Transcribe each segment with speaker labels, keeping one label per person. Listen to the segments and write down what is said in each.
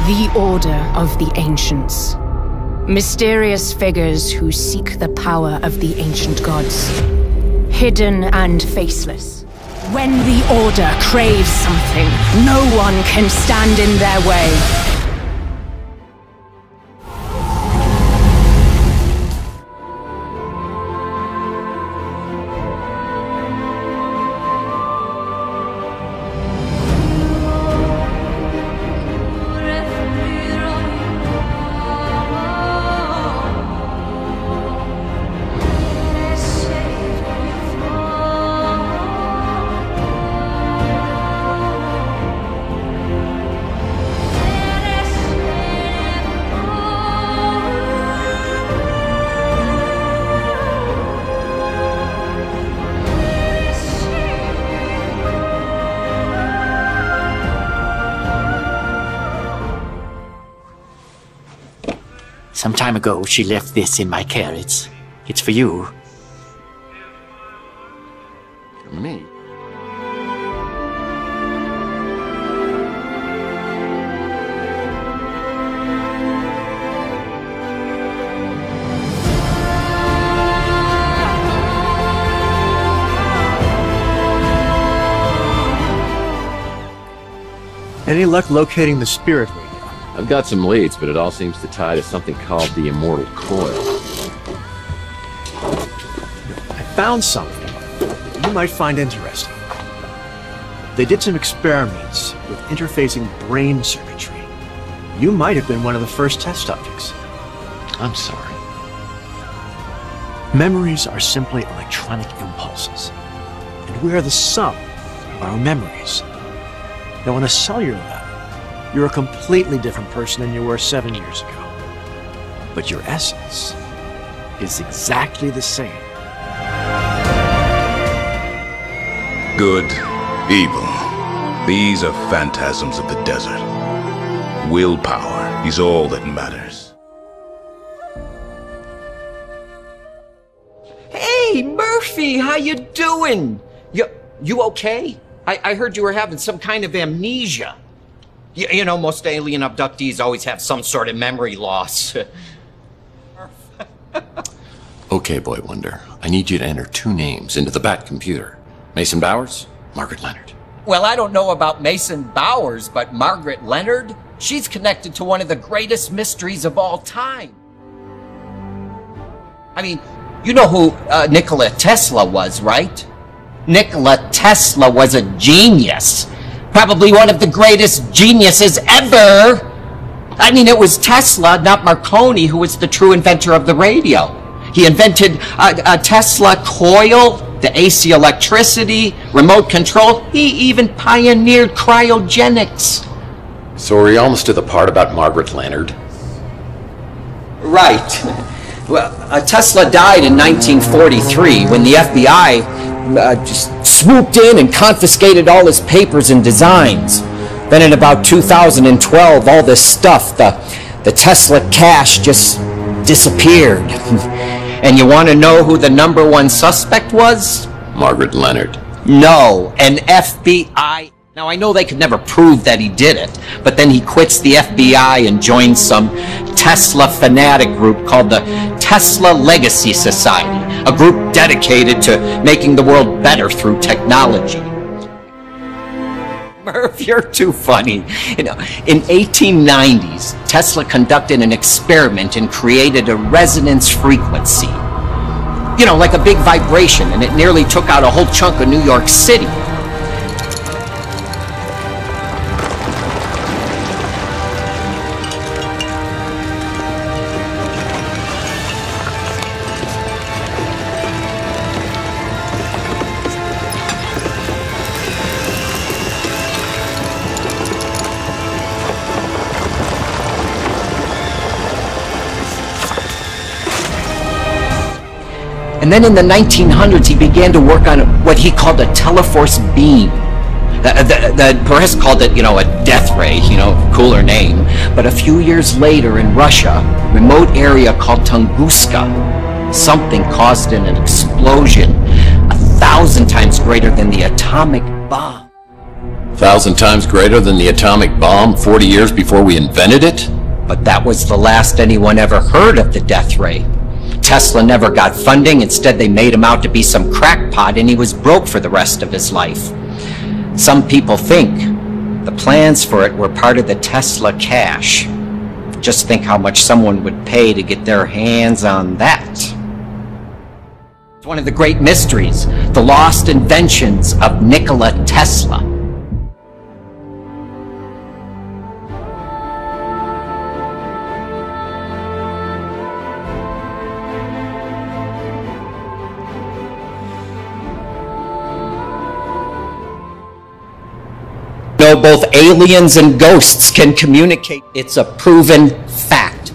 Speaker 1: The Order of the Ancients. Mysterious figures who seek the power of the ancient gods. Hidden and faceless. When the Order craves something, no one can stand in their way.
Speaker 2: Some time ago, she left this in my care. It's for you.
Speaker 3: For me?
Speaker 4: Any luck locating the spirit radio?
Speaker 3: I've got some leads, but it all seems to tie to something called the Immortal Coil.
Speaker 4: I found something you might find interesting. They did some experiments with interfacing brain circuitry. You might have been one of the first test subjects.
Speaker 3: I'm sorry.
Speaker 4: Memories are simply electronic impulses, and we are the sum of our memories. Now, on a cellular level, you're a completely different person than you were 7 years ago. But your essence is exactly the same.
Speaker 5: Good, evil. These are phantasms of the desert. Willpower is all that matters.
Speaker 6: Hey, Murphy, how you doing? You okay? I heard you were having some kind of amnesia. You know, most alien abductees always have some sort of memory loss.
Speaker 3: Okay, Boy Wonder. I need you to enter 2 names into the Bat computer. Mason Bowers, Margaret Leonard.
Speaker 6: Well, I don't know about Mason Bowers, but Margaret Leonard? She's connected to one of the greatest mysteries of all time. I mean, you know who Nikola Tesla was, right? Nikola Tesla was a genius. Probably one of the greatest geniuses ever. I mean, it was Tesla, not Marconi, who was the true inventor of the radio. He invented a Tesla coil, the AC electricity, remote control. He even pioneered cryogenics.
Speaker 3: So are we almost to the part about Margaret Leonard?
Speaker 6: Right. Well, Tesla died in 1943 when the FBI just swooped in and confiscated all his papers and designs. Then in about 2012, all this stuff, the Tesla cash just disappeared. And you want to know who the #1 suspect was?
Speaker 3: Margaret Leonard.
Speaker 6: No, an FBI. Now, I know they could never prove that he did it, but then he quits the FBI and joins some Tesla fanatic group called the Tesla Legacy Society, a group dedicated to making the world better through technology. Murph, you're too funny. You know, in 1890s, Tesla conducted an experiment and created a resonance frequency. You know, like a big vibration, and it nearly took out a whole chunk of New York City. And then in the 1900s, he began to work on what he called a teleforce beam. The press called it, you know, a death ray, you know, cooler name. But a few years later in Russia, remote area called Tunguska, something caused an explosion 1,000 times greater than the atomic bomb.
Speaker 3: 1,000 times greater than the atomic bomb 40 years before we invented it?
Speaker 6: But that was the last anyone ever heard of the death ray. Tesla never got funding. Instead, they made him out to be some crackpot, and he was broke for the rest of his life. Some people think the plans for it were part of the Tesla cash. Just think how much someone would pay to get their hands on that. It's one of the great mysteries, the lost inventions of Nikola Tesla. Though both aliens and ghosts can communicate, it's a proven fact.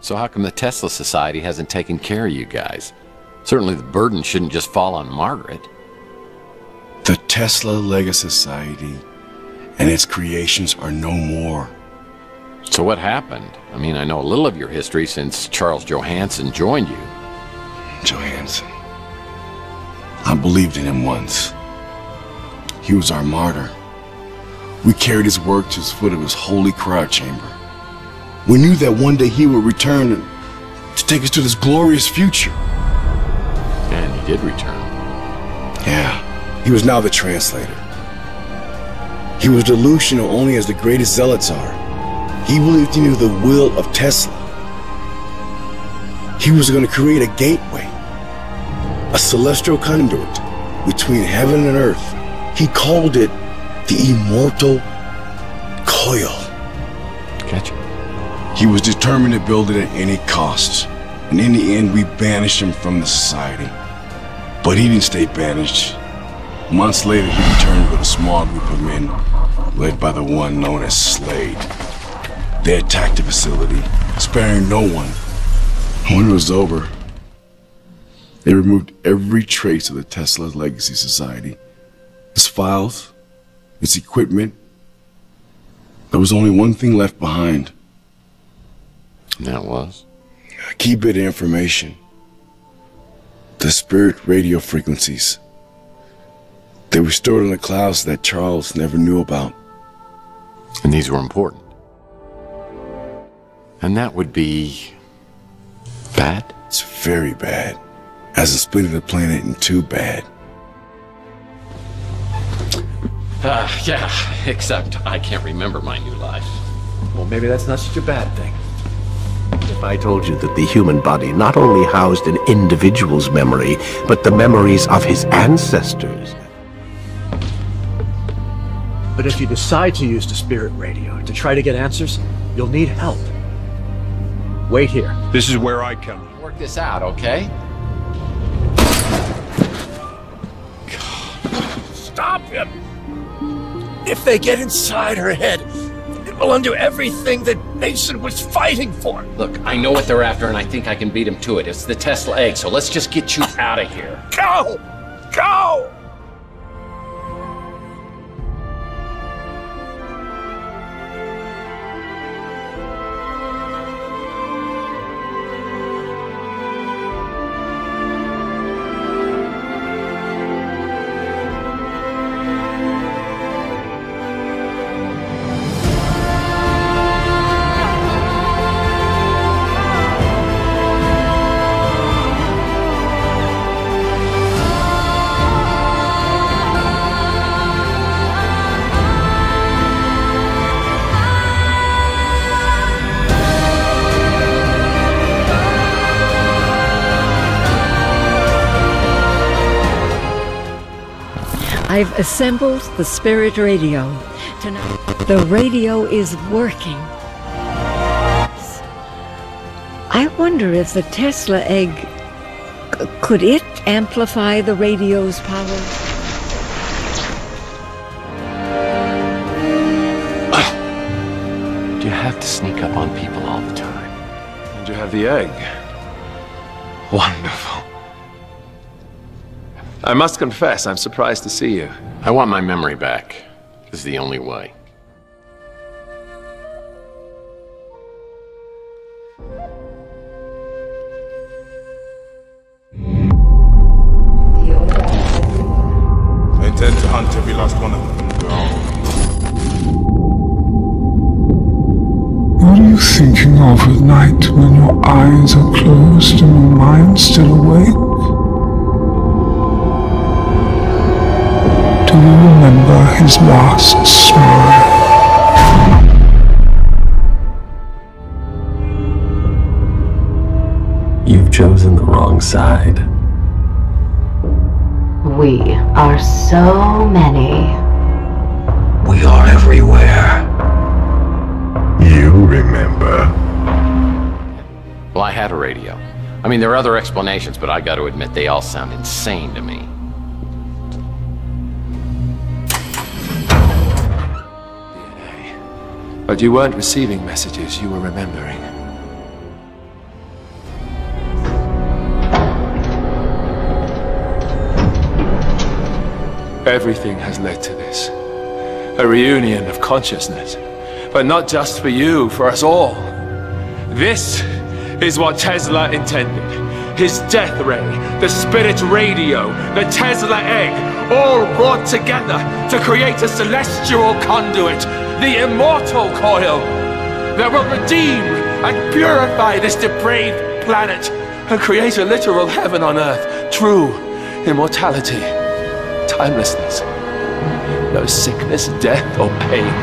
Speaker 3: So how come the Tesla Society hasn't taken care of you guys? Certainly the burden shouldn't just fall on Margaret.
Speaker 5: The Tesla Legacy Society and its creations are no more.
Speaker 3: So what happened? I mean, I know a little of your history since Charles Johansson joined you.
Speaker 5: Johansson. I believed in him once. He was our martyr. We carried his work to the foot of his holy cryo chamber. We knew that one day he would return to take us to this glorious future.
Speaker 3: And he did return.
Speaker 5: Yeah, he was now the translator. He was delusional only as the greatest zealots are. He believed he knew the will of Tesla. He was going to create a gateway, a celestial conduit between heaven and earth. He called it the Immortal Coil.
Speaker 3: Gotcha.
Speaker 5: He was determined to build it at any cost, and in the end we banished him from the society. But he didn't stay banished. Months later he returned with a small group of men, led by the one known as Slade. They attacked the facility, sparing no one. When it was over, they removed every trace of the Tesla Legacy Society. Its files, its equipment. There was only one thing left behind.
Speaker 3: And that was?
Speaker 5: A key bit of information. The spirit radio frequencies. They were stored in the clouds that Charles never knew about.
Speaker 3: And these were important. And that would be bad?
Speaker 5: It's very bad. As in splitting the planet in two bad.
Speaker 3: Yeah, except I can't remember my new life.
Speaker 4: Well, maybe that's not such a bad thing.
Speaker 7: If I told you that the human body not only housed an individual's memory, but the memories of his ancestors.
Speaker 4: But if you decide to use the spirit radio to try to get answers, you'll need help. Wait here.
Speaker 8: This is where I come in.
Speaker 3: Work this out, okay?
Speaker 8: Stop him! If they get inside her head, it will undo everything that Mason was fighting for.
Speaker 3: Look, I know what they're after and I think I can beat them to it. It's the Tesla egg, so let's just get you out of here.
Speaker 8: Go! Go!
Speaker 9: I've assembled the spirit radio. Tonight, the radio is working. I wonder if the Tesla egg Could it amplify the radio's power?
Speaker 3: Do you have to sneak up on people all the time?
Speaker 8: And you have the egg. Wonderful. I must confess, I'm surprised to see you.
Speaker 3: I want my memory back. This is the only way.
Speaker 10: I intend to hunt every last one of them.
Speaker 11: What are you thinking of at night when your eyes are closed and your mind still awake? Do you remember his last smile?
Speaker 7: You've chosen the wrong side.
Speaker 12: We are so many.
Speaker 7: We are everywhere. You remember.
Speaker 3: Well, I had a radio. I mean, there are other explanations, but I got to admit, they all sound insane to me.
Speaker 8: But you weren't receiving messages, you were remembering. Everything has led to this. A reunion of consciousness. But not just for you, for us all. This is what Tesla intended. His death ray, the spirit radio, the Tesla egg, all brought together to create a celestial conduit, the Immortal Coil, that will redeem and purify this depraved planet and create a literal heaven on earth, true immortality, timelessness, no sickness, death, or pain.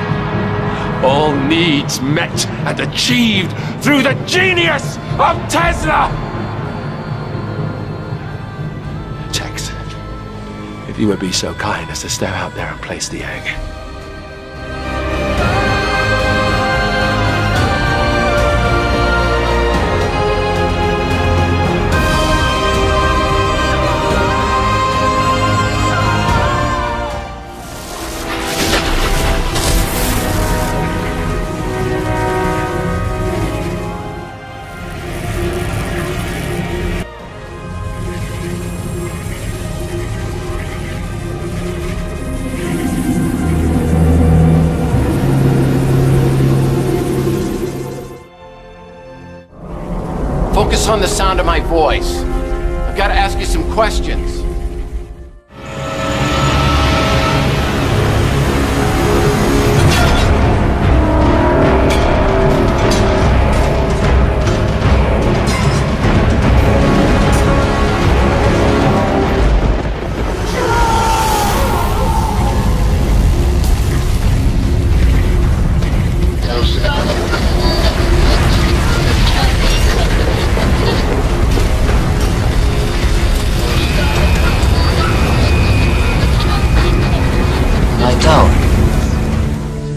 Speaker 8: All needs met and achieved through the genius of Tesla! Jax, if you would be so kind as to step out there and place the egg.
Speaker 3: Focus on the sound of my voice. I've got to ask you some questions.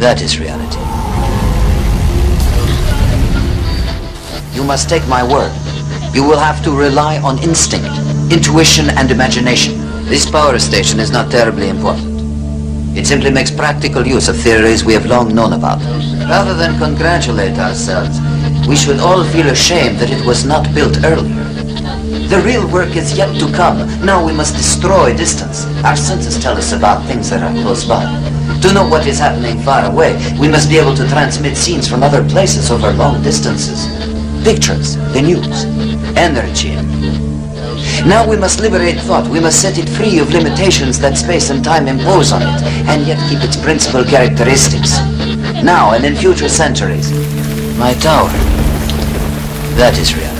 Speaker 13: That is reality. You must take my word. You will have to rely on instinct, intuition, and imagination. This power station is not terribly important. It simply makes practical use of theories we have long known about. Rather than congratulate ourselves, we should all feel ashamed that it was not built earlier. The real work is yet to come. Now we must destroy distance. Our senses tell us about things that are close by. To know what is happening far away, we must be able to transmit scenes from other places over long distances. Pictures, the news, energy. Now we must liberate thought. We must set it free of limitations that space and time impose on it, and yet keep its principal characteristics. Now and in future centuries. My tower. That is reality.